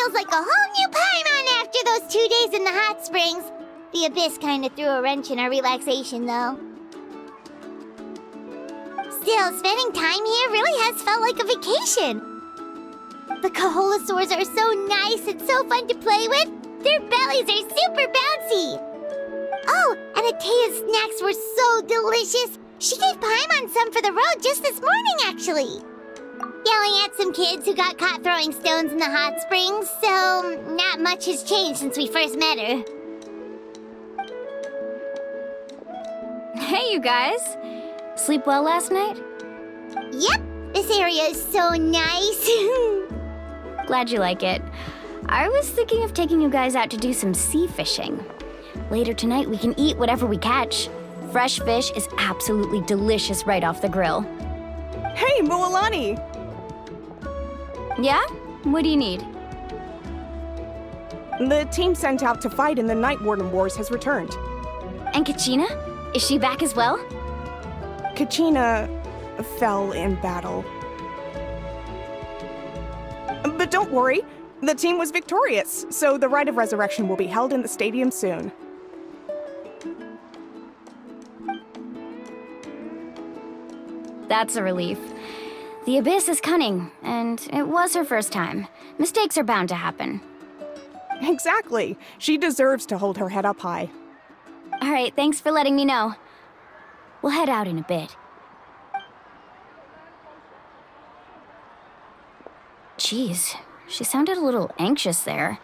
feels like a whole new Paimon after those 2 days in the hot springs. The Abyss kind of threw a wrench in our relaxation, though. Still, spending time here really has felt like a vacation. The Kaholosaurs are so nice and so fun to play with. Their bellies are super bouncy. Oh, and Atea's snacks were so delicious. She gave Paimon some for the road just this morning, actually. Yelling at some kids who got caught throwing stones in the hot springs, so not much has changed since we first met her. Hey, you guys. Sleep well last night? Yep, this area is so nice. Glad you like it. I was thinking of taking you guys out to do some sea fishing. Later tonight, we can eat whatever we catch. Fresh fish is absolutely delicious right off the grill. Hey, Mualani! Yeah? What do you need? The team sent out to fight in the Night Warden Wars has returned. And Kachina? Is she back as well? Kachina fell in battle. But don't worry, the team was victorious, so the Rite of Resurrection will be held in the stadium soon. That's a relief. The Abyss is cunning, and it was her first time. Mistakes are bound to happen. Exactly. She deserves to hold her head up high. All right, thanks for letting me know. We'll head out in a bit. Jeez, she sounded a little anxious there.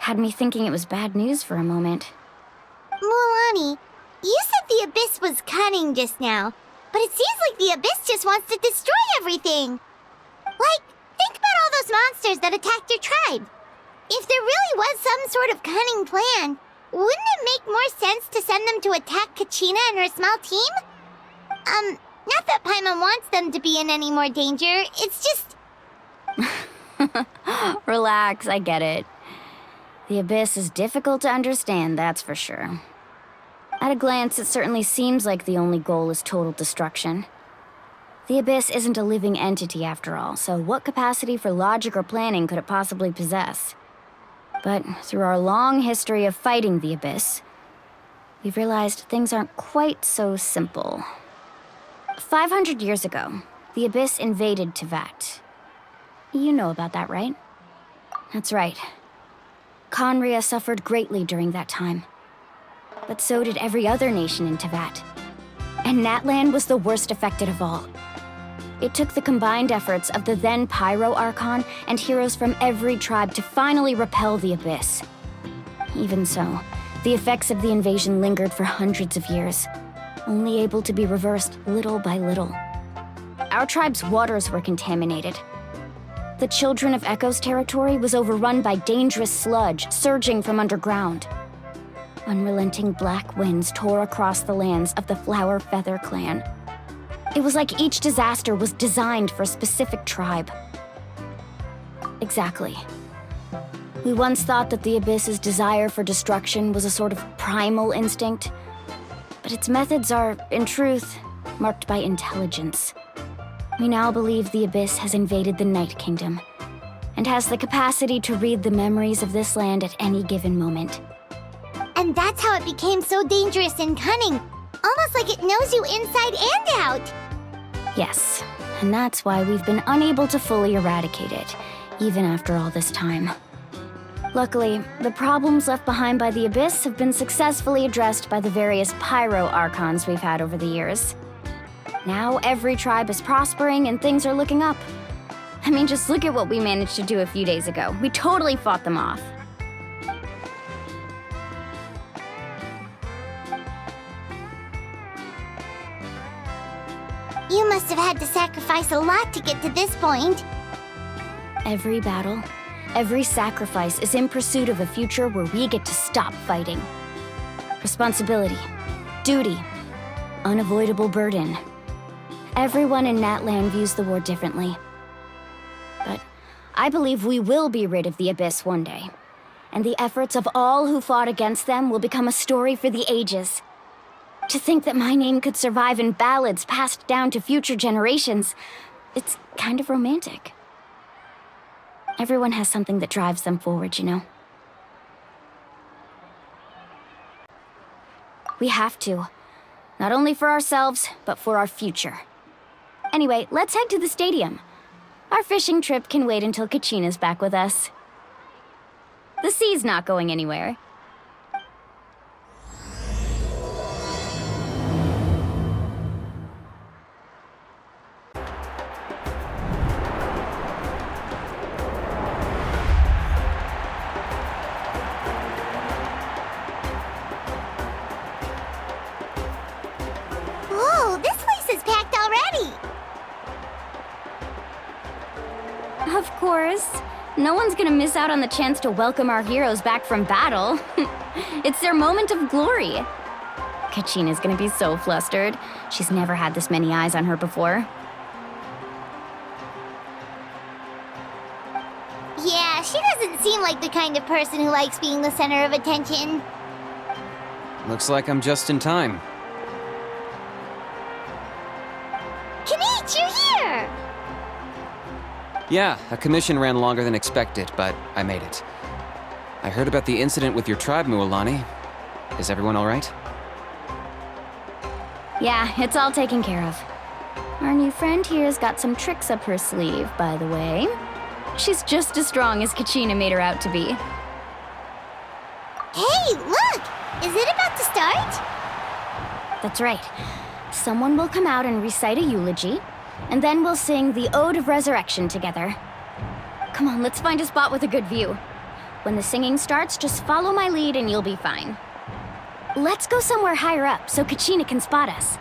Had me thinking it was bad news for a moment. Mualani, you said the Abyss was cunning just now, but it seems like the Abyss just wants to destroy everything. Like, think about all those monsters that attacked your tribe. If there really was some sort of cunning plan, wouldn't it make more sense to send them to attack Kachina and her small team? Not that Paimon wants them to be in any more danger, it's just... Relax, I get it. The Abyss is difficult to understand, that's for sure. At a glance, it certainly seems like the only goal is total destruction. The Abyss isn't a living entity after all, so what capacity for logic or planning could it possibly possess? But through our long history of fighting the Abyss, we've realized things aren't quite so simple. 500 years ago, the Abyss invaded Teyvat. You know about that, right? That's right. Khaenri'ah suffered greatly during that time. But so did every other nation in Teyvat. And Natlan was the worst affected of all. It took the combined efforts of the then Pyro Archon and heroes from every tribe to finally repel the Abyss. Even so, the effects of the invasion lingered for hundreds of years, only able to be reversed little by little. Our tribe's waters were contaminated. The Children of Echo's territory was overrun by dangerous sludge surging from underground. Unrelenting black winds tore across the lands of the Flower Feather clan. It was like each disaster was designed for a specific tribe. Exactly. We once thought that the Abyss's desire for destruction was a sort of primal instinct, but its methods are, in truth, marked by intelligence. We now believe the Abyss has invaded the Night Kingdom, and has the capacity to read the memories of this land at any given moment. And that's how it became so dangerous and cunning. Almost like it knows you inside and out. Yes, and that's why we've been unable to fully eradicate it, even after all this time. Luckily, the problems left behind by the Abyss have been successfully addressed by the various Pyro Archons we've had over the years. Now every tribe is prospering and things are looking up. I mean, just look at what we managed to do a few days ago. We totally fought them off. You must have had to sacrifice a lot to get to this point. Every battle, every sacrifice is in pursuit of a future where we get to stop fighting. Responsibility, duty, unavoidable burden. Everyone in Natlan views the war differently. But I believe we will be rid of the Abyss one day. And the efforts of all who fought against them will become a story for the ages. To think that my name could survive in ballads passed down to future generations, it's kind of romantic. Everyone has something that drives them forward, you know? We have to. Not only for ourselves, but for our future. Anyway, let's head to the stadium. Our fishing trip can wait until Kachina's back with us. The sea's not going anywhere. Whoa, this place is packed already! Of course. No one's gonna miss out on the chance to welcome our heroes back from battle. It's their moment of glory. Kachina's gonna be so flustered. She's never had this many eyes on her before. Yeah, she doesn't seem like the kind of person who likes being the center of attention. Looks like I'm just in time. Kanich, you're here! Yeah, a commission ran longer than expected, but I made it. I heard about the incident with your tribe, Mualani. Is everyone all right? Yeah, it's all taken care of. Our new friend here's got some tricks up her sleeve, by the way. She's just as strong as Kachina made her out to be. Hey, look! Is it about to start? That's right. Someone will come out and recite a eulogy, and then we'll sing the Ode of Resurrection together. Come on, let's find a spot with a good view. When the singing starts, just follow my lead and you'll be fine. Let's go somewhere higher up so Kachina can spot us.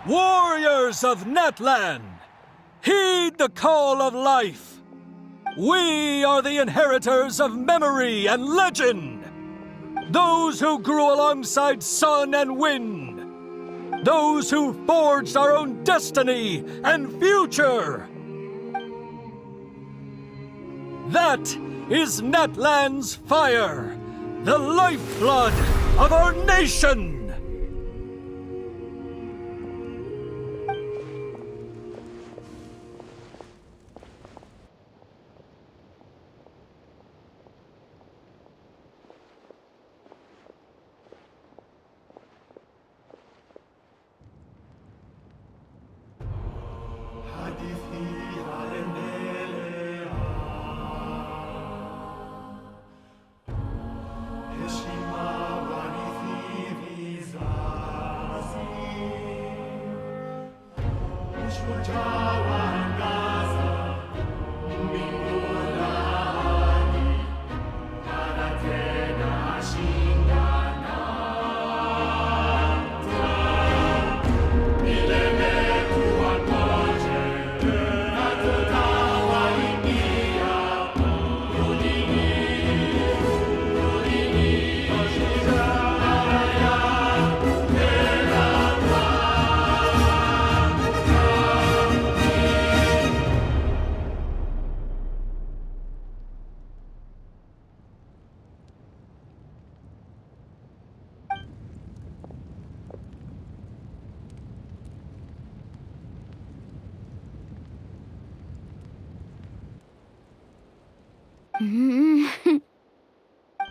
Warriors of Netland, heed the call of life. We are the inheritors of memory and legend. Those who grew alongside sun and wind. Those who forged our own destiny and future. That is Netland's fire, the lifeblood of our nation.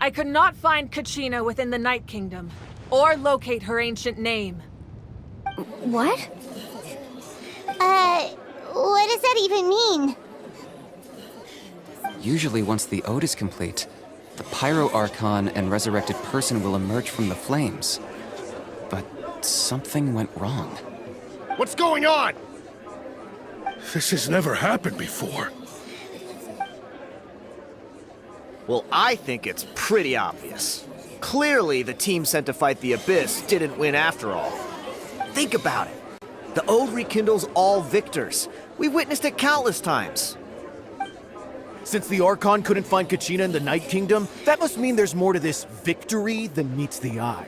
I could not find Kachina within the Night Kingdom, or locate her ancient name. What? What does that even mean? Usually once the ode is complete, the Pyro Archon and resurrected person will emerge from the flames. But something went wrong. What's going on? This has never happened before. Well, I think it's pretty obvious. Clearly, the team sent to fight the Abyss didn't win after all. Think about it. The Ode rekindles all victors. We witnessed it countless times. Since the Archon couldn't find Kachina in the Night Kingdom, that must mean there's more to this victory than meets the eye.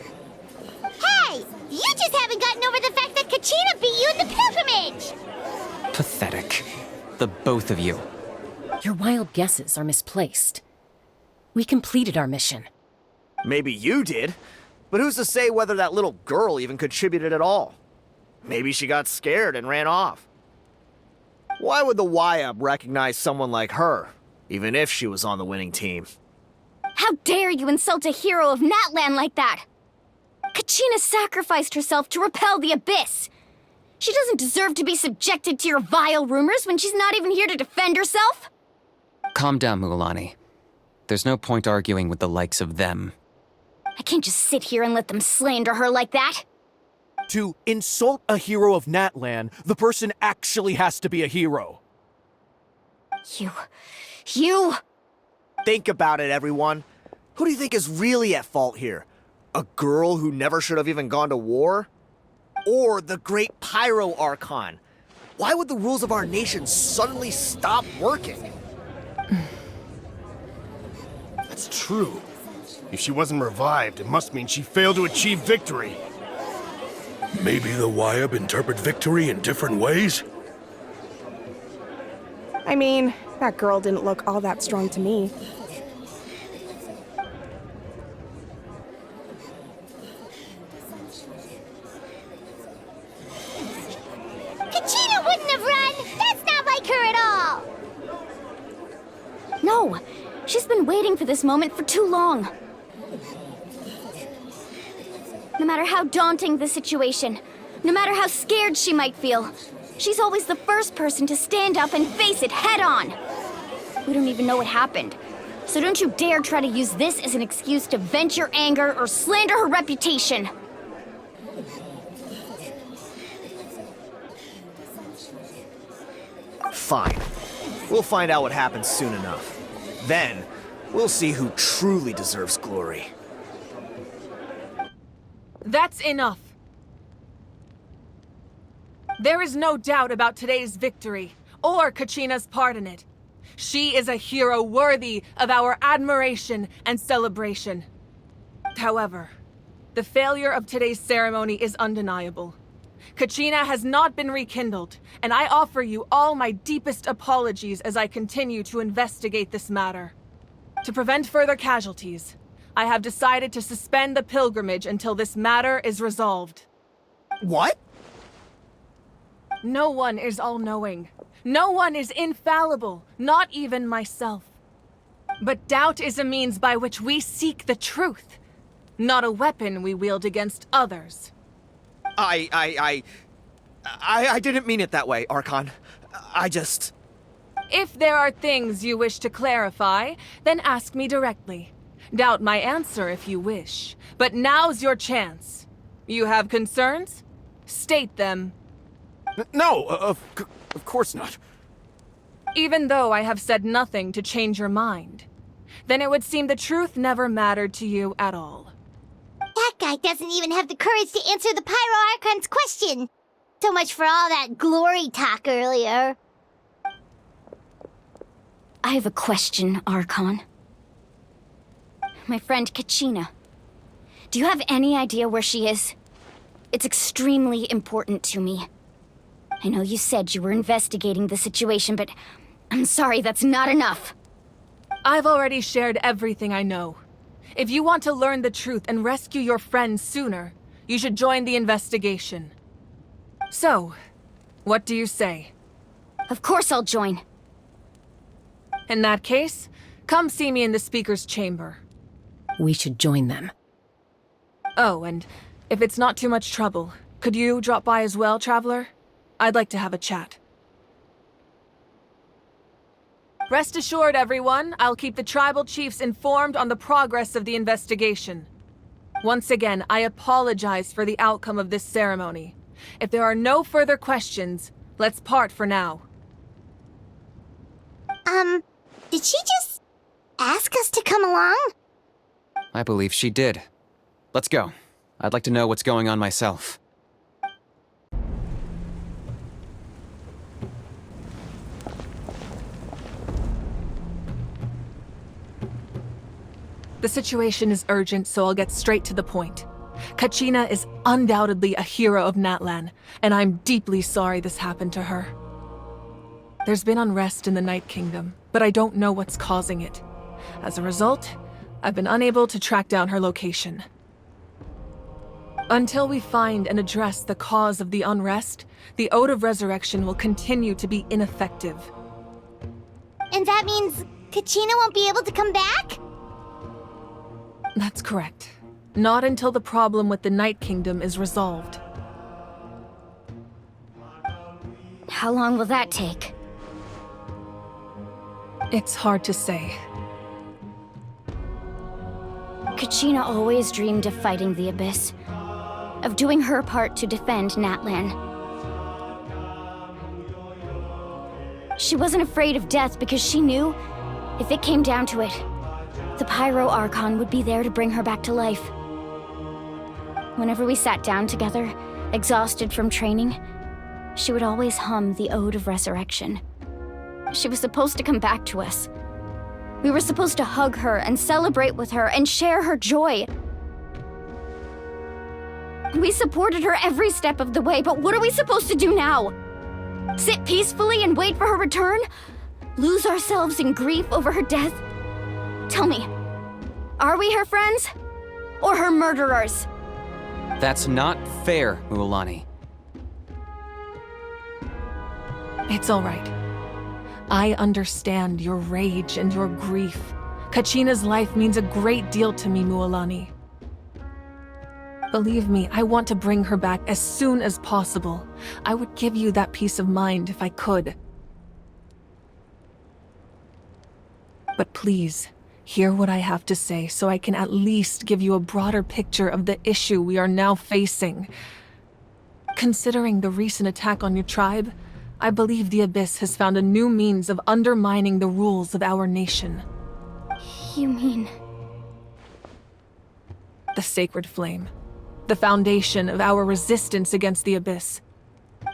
Hey! You just haven't gotten over the fact that Kachina beat you in the pilgrimage! Pathetic. The both of you. Your wild guesses are misplaced. We completed our mission. Maybe you did, but who's to say whether that little girl even contributed at all? Maybe she got scared and ran off. Why would the YUB recognize someone like her, even if she was on the winning team? How dare you insult a hero of Natlan like that? Kachina sacrificed herself to repel the Abyss. She doesn't deserve to be subjected to your vile rumors when she's not even here to defend herself. Calm down, Mualani. There's no point arguing with the likes of them. I can't just sit here and let them slander her like that. To insult a hero of Natlan, the person actually has to be a hero. You... Think about it, everyone. Who do you think is really at fault here? A girl who never should have even gone to war? Or the great Pyro Archon? Why would the rules of our nation suddenly stop working? That's true. If she wasn't revived, it must mean she failed to achieve victory. Maybe the YUB interpret victory in different ways? I mean, that girl didn't look all that strong to me. Kachina wouldn't have run! That's not like her at all! No, she's been waiting for this moment for too long. No matter how daunting the situation, no matter how scared she might feel, she's always the first person to stand up and face it head on. We don't even know what happened, so don't you dare try to use this as an excuse to vent your anger or slander her reputation. Fine. We'll find out what happens soon enough. Then, we'll see who truly deserves glory. That's enough. There is no doubt about today's victory, or Kachina's part in it. She is a hero worthy of our admiration and celebration. However, the failure of today's ceremony is undeniable. Kachina has not been rekindled, and I offer you all my deepest apologies as I continue to investigate this matter. To prevent further casualties, I have decided to suspend the pilgrimage until this matter is resolved. What? No one is all-knowing. No one is infallible, not even myself. But doubt is a means by which we seek the truth, not a weapon we wield against others. I didn't mean it that way, Archon. I just... If there are things you wish to clarify, then ask me directly. Doubt my answer if you wish, but now's your chance. You have concerns? State them. No, of course not. Even though I have said nothing to change your mind, then it would seem the truth never mattered to you at all. That guy doesn't even have the courage to answer the Pyro Archon's question. So much for all that glory talk earlier. I have a question, Archon. My friend Kachina. Do you have any idea where she is? It's extremely important to me. I know you said you were investigating the situation, but I'm sorry, that's not enough. I've already shared everything I know. If you want to learn the truth and rescue your friend sooner, you should join the investigation. So, what do you say? Of course I'll join. In that case, come see me in the speaker's chamber. We should join them. Oh, and if it's not too much trouble, could you drop by as well, Traveler? I'd like to have a chat. Rest assured, everyone, I'll keep the tribal chiefs informed on the progress of the investigation. Once again, I apologize for the outcome of this ceremony. If there are no further questions, let's part for now. Did she just ask us to come along? I believe she did. Let's go. I'd like to know what's going on myself. The situation is urgent, so I'll get straight to the point. Kachina is undoubtedly a hero of Natlan, and I'm deeply sorry this happened to her. There's been unrest in the Night Kingdom, but I don't know what's causing it. As a result, I've been unable to track down her location. Until we find and address the cause of the unrest, the Ode of Resurrection will continue to be ineffective. And that means Kachina won't be able to come back? That's correct. Not until the problem with the Night Kingdom is resolved. How long will that take? It's hard to say. Kachina always dreamed of fighting the Abyss, of doing her part to defend Natlan. She wasn't afraid of death because she knew, if it came down to it, the Pyro Archon would be there to bring her back to life. Whenever we sat down together, exhausted from training, she would always hum the Ode of Resurrection. She was supposed to come back to us. We were supposed to hug her and celebrate with her and share her joy. We supported her every step of the way, but what are we supposed to do now? Sit peacefully and wait for her return? Lose ourselves in grief over her death? Tell me, are we her friends? Or her murderers? That's not fair, Mualani. It's all right. I understand your rage and your grief. Kachina's life means a great deal to me, Mualani. Believe me, I want to bring her back as soon as possible. I would give you that peace of mind if I could. But please, hear what I have to say so I can at least give you a broader picture of the issue we are now facing. Considering the recent attack on your tribe, I believe the Abyss has found a new means of undermining the rules of our nation. You mean... The Sacred Flame. The foundation of our resistance against the Abyss.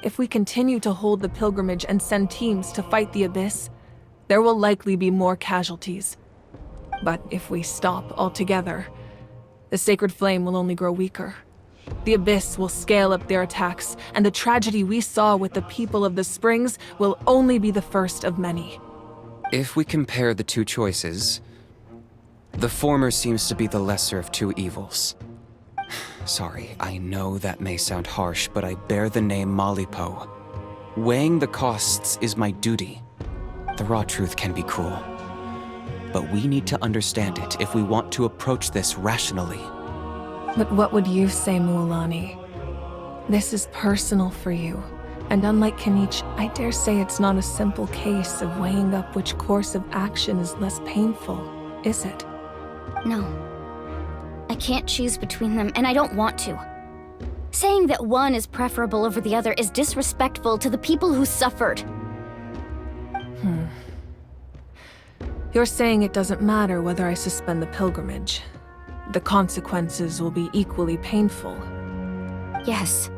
If we continue to hold the pilgrimage and send teams to fight the Abyss, there will likely be more casualties. But if we stop altogether, the Sacred Flame will only grow weaker. The Abyss will scale up their attacks, and the tragedy we saw with the people of the Springs will only be the first of many. If we compare the two choices, the former seems to be the lesser of two evils. Sorry, I know that may sound harsh, but I bear the name Malipo. Weighing the costs is my duty. The raw truth can be cruel. But we need to understand it if we want to approach this rationally. But what would you say, Mualani? This is personal for you, and unlike Kanich, I dare say it's not a simple case of weighing up which course of action is less painful, is it? No. I can't choose between them, and I don't want to. Saying that one is preferable over the other is disrespectful to the people who suffered. You're saying it doesn't matter whether I suspend the pilgrimage. The consequences will be equally painful. Yes.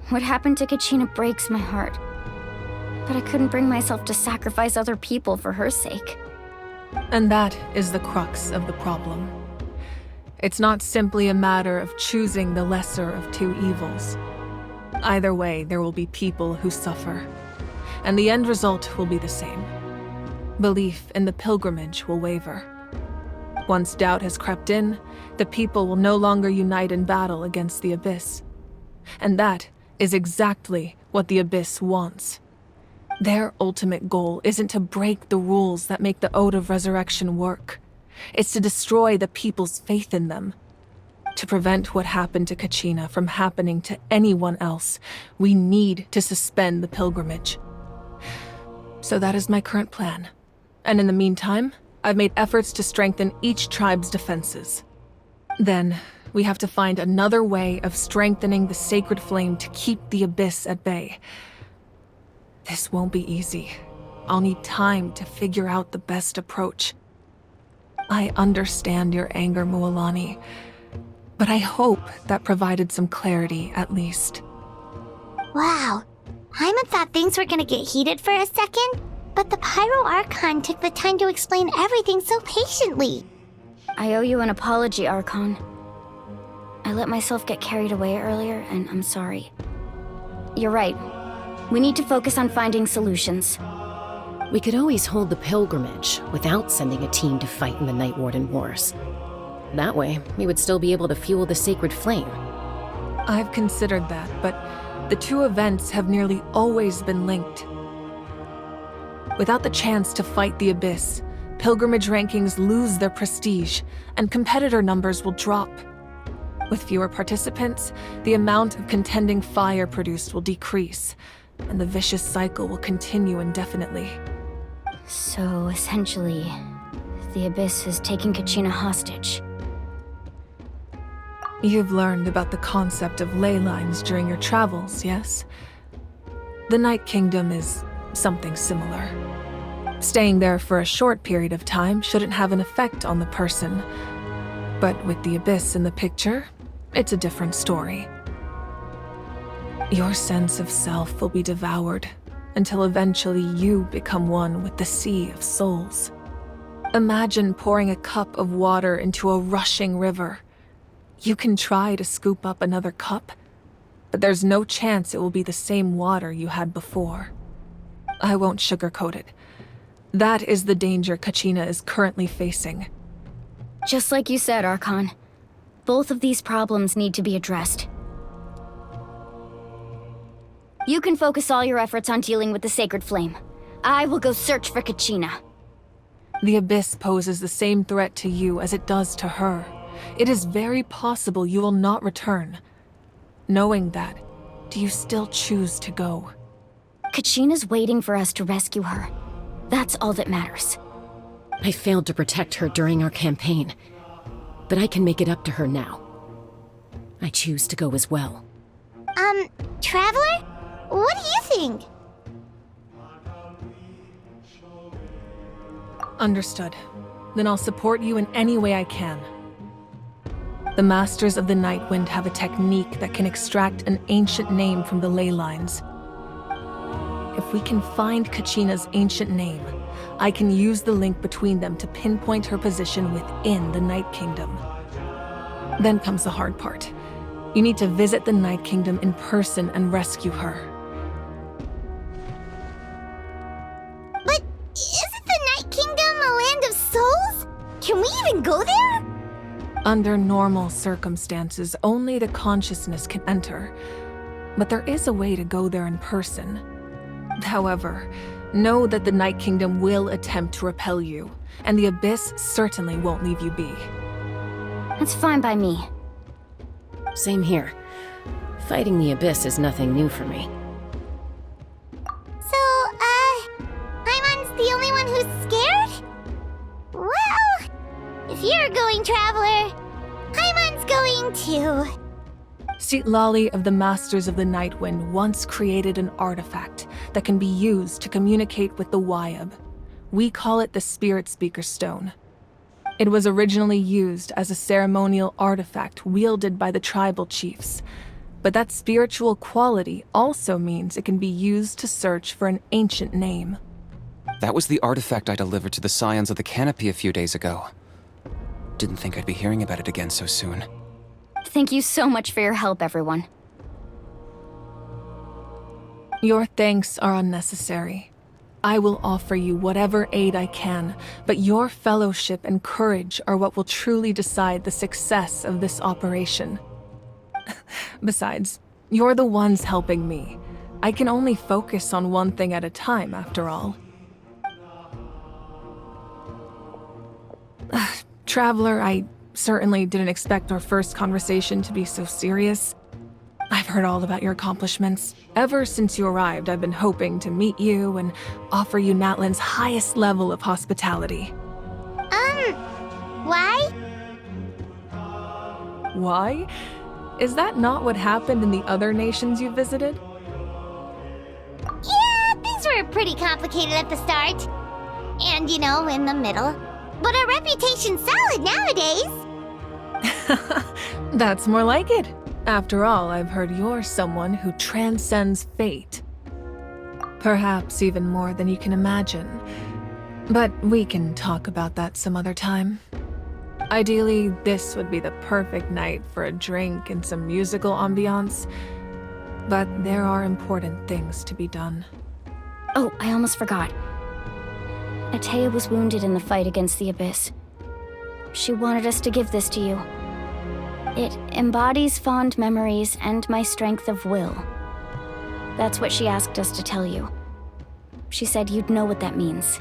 What happened to Kachina breaks my heart. But I couldn't bring myself to sacrifice other people for her sake. And that is the crux of the problem. It's not simply a matter of choosing the lesser of two evils. Either way, there will be people who suffer. And the end result will be the same. Belief in the pilgrimage will waver. Once doubt has crept in, the people will no longer unite in battle against the Abyss. And that is exactly what the Abyss wants. Their ultimate goal isn't to break the rules that make the Ode of Resurrection work. It's to destroy the people's faith in them. To prevent what happened to Kachina from happening to anyone else, we need to suspend the pilgrimage. So that is my current plan. And in the meantime, I've made efforts to strengthen each tribe's defenses. Then, we have to find another way of strengthening the Sacred Flame to keep the Abyss at bay. This won't be easy. I'll need time to figure out the best approach. I understand your anger, Mualani, but I hope that provided some clarity at least. Wow. Hyman thought things were gonna get heated for a second, but the Pyro Archon took the time to explain everything so patiently. I owe you an apology, Archon. I let myself get carried away earlier, and I'm sorry. You're right. We need to focus on finding solutions. We could always hold the pilgrimage without sending a team to fight in the Night Warden Wars. That way, we would still be able to fuel the sacred flame. I've considered that, but the two events have nearly always been linked. Without the chance to fight the Abyss, pilgrimage rankings lose their prestige, and competitor numbers will drop. With fewer participants, the amount of contending fire produced will decrease, and the vicious cycle will continue indefinitely. So, essentially, the Abyss is taking Kachina hostage. You've learned about the concept of ley lines during your travels, yes? The Night Kingdom is something similar. Staying there for a short period of time shouldn't have an effect on the person. But with the Abyss in the picture, it's a different story. Your sense of self will be devoured until eventually you become one with the Sea of Souls. Imagine pouring a cup of water into a rushing river. You can try to scoop up another cup, but there's no chance it will be the same water you had before. I won't sugarcoat it. That is the danger Kachina is currently facing. Just like you said, Archon. Both of these problems need to be addressed. You can focus all your efforts on dealing with the Sacred Flame. I will go search for Kachina. The Abyss poses the same threat to you as it does to her. It is very possible you will not return. Knowing that, do you still choose to go? Kachina's waiting for us to rescue her. That's all that matters. I failed to protect her during our campaign, but I can make it up to her now. I choose to go as well. Traveler? What do you think? Understood. Then I'll support you in any way I can. The Masters of the Night Wind have a technique that can extract an ancient name from the ley lines. If we can find Kachina's ancient name, I can use the link between them to pinpoint her position within the Night Kingdom. Then comes the hard part. You need to visit the Night Kingdom in person and rescue her. But isn't the Night Kingdom a land of souls? Can we even go there? Under normal circumstances, only the consciousness can enter. But there is a way to go there in person. However, know that the Night Kingdom will attempt to repel you, and the Abyss certainly won't leave you be. That's fine by me. Same here. Fighting the Abyss is nothing new for me. So, Paimon's the only one who's scared? Well, if you're going, Traveler, Paimon's going too. Citlali of the Masters of the Night Wind once created an artifact that can be used to communicate with the Wyab. We call it the Spirit Speaker Stone. It was originally used as a ceremonial artifact wielded by the tribal chiefs, but that spiritual quality also means it can be used to search for an ancient name. That was the artifact I delivered to the Scions of the Canopy a few days ago. Didn't think I'd be hearing about it again so soon. Thank you so much for your help, everyone. Your thanks are unnecessary. I will offer you whatever aid I can, but your fellowship and courage are what will truly decide the success of this operation. Besides, you're the ones helping me. I can only focus on one thing at a time, after all. Traveler, I certainly didn't expect our first conversation to be so serious. I've heard all about your accomplishments. Ever since you arrived, I've been hoping to meet you and offer you Natlan's highest level of hospitality. Why? Why? Is that not what happened in the other nations you visited? Yeah, things were pretty complicated at the start. And, in the middle. But our reputation's solid nowadays. That's more like it. After all, I've heard you're someone who transcends fate. Perhaps even more than you can imagine. But we can talk about that some other time. Ideally, this would be the perfect night for a drink and some musical ambiance. But there are important things to be done. Oh, I almost forgot. Atea was wounded in the fight against the Abyss. She wanted us to give this to you. It embodies fond memories and my strength of will. That's what she asked us to tell you. She said you'd know what that means.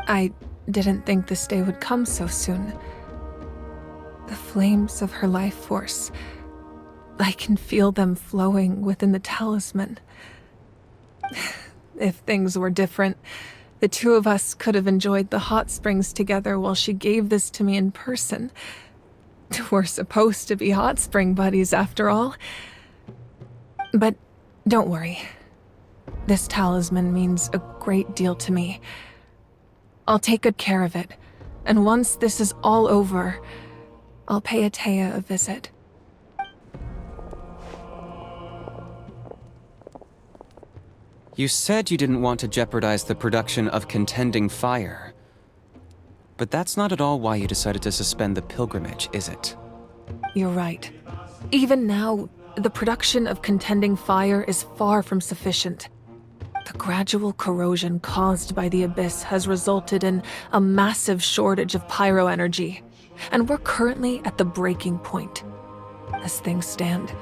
I didn't think this day would come so soon. The flames of her life force. I can feel them flowing within the talisman. If things were different, the two of us could have enjoyed the hot springs together while she gave this to me in person. We're supposed to be hot spring buddies after all. But don't worry. This talisman means a great deal to me. I'll take good care of it, and once this is all over, I'll pay Atea a visit. You said you didn't want to jeopardize the production of contending fire. But that's not at all why you decided to suspend the pilgrimage, is it? You're right. Even now, the production of contending fire is far from sufficient. The gradual corrosion caused by the Abyss has resulted in a massive shortage of pyro energy, and we're currently at the breaking point. As things stand,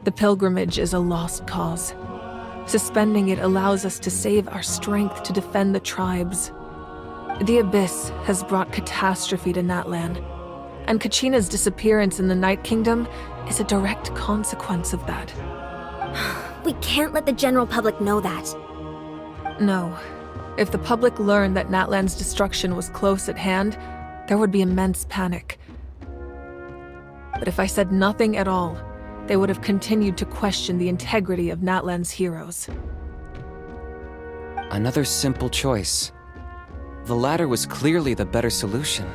the pilgrimage is a lost cause. Suspending it allows us to save our strength to defend the tribes. The Abyss has brought catastrophe to Natlan, and Kachina's disappearance in the Night Kingdom is a direct consequence of that. We can't let the general public know that. No. If the public learned that Natlan's destruction was close at hand, there would be immense panic. But if I said nothing at all, they would have continued to question the integrity of Natlan's heroes. Another simple choice. The latter was clearly the better solution.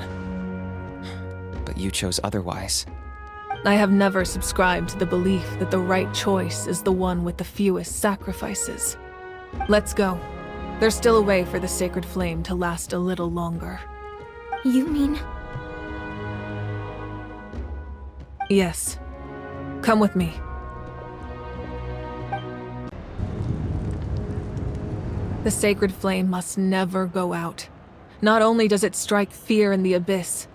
But you chose otherwise. I have never subscribed to the belief that the right choice is the one with the fewest sacrifices. Let's go. There's still a way for the sacred flame to last a little longer. You mean? Yes. Come with me. The sacred flame must never go out. Not only does it strike fear in the Abyss,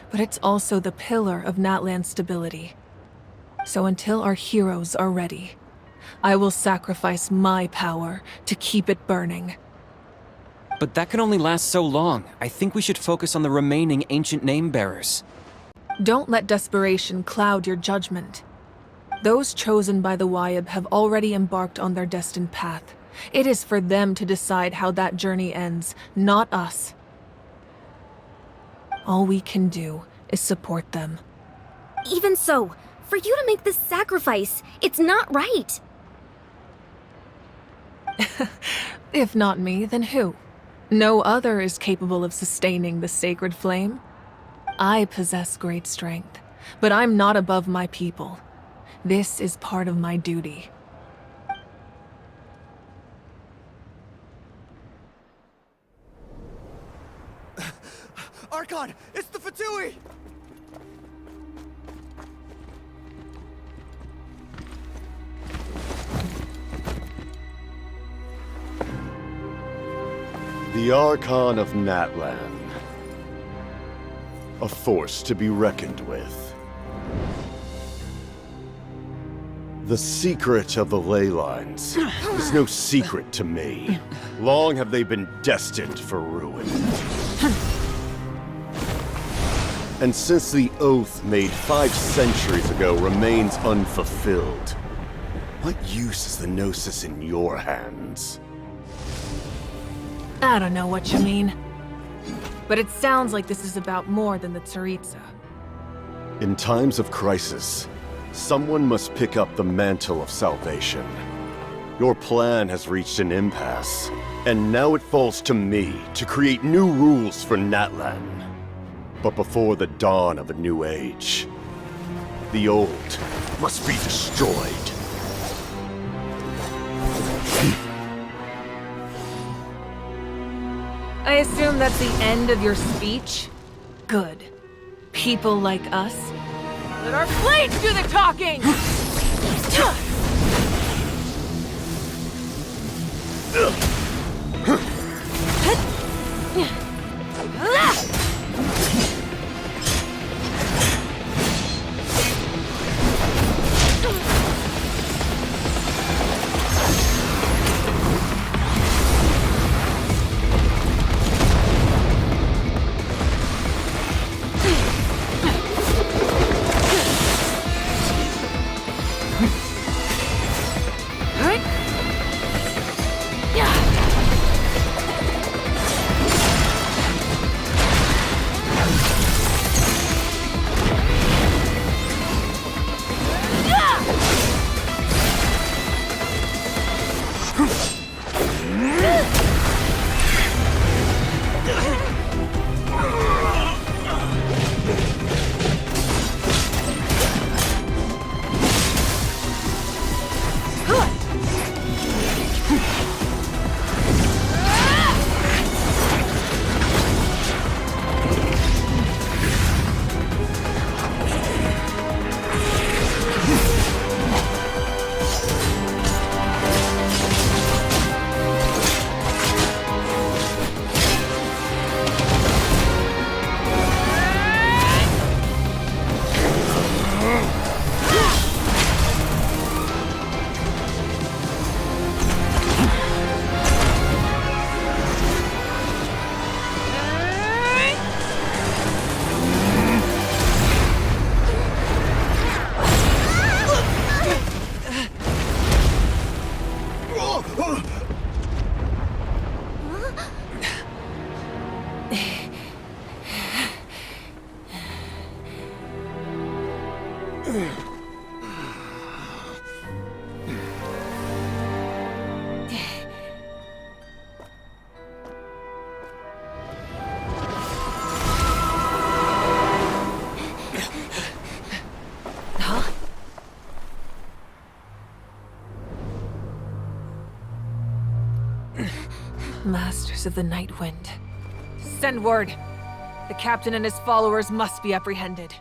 but it's also the pillar of Natlan's stability. So until our heroes are ready, I will sacrifice my power to keep it burning. But that can only last so long. I think we should focus on the remaining ancient name-bearers. Don't let desperation cloud your judgment. Those chosen by the Wayab have already embarked on their destined path. It is for them to decide how that journey ends, not us. All we can do is support them. Even so, for you to make this sacrifice, it's not right. If not me, then who? No other is capable of sustaining the sacred flame. I possess great strength, but I'm not above my people. This is part of my duty. Archon, it's the Fatui! The Archon of Natlan. A force to be reckoned with. The secret of the ley lines is no secret to me. Long have they been destined for ruin. And since the oath made 5 centuries ago remains unfulfilled, what use is the Gnosis in your hands? I don't know what you mean. But it sounds like this is about more than the Tsaritsa. In times of crisis, someone must pick up the mantle of salvation. Your plan has reached an impasse, and now it falls to me to create new rules for Natlan. But before the dawn of a new age, the old must be destroyed. I assume that's the end of your speech? Good. People like us? Let our blades do the talking! Masters of the Night Wind. Send word. The captain and his followers must be apprehended.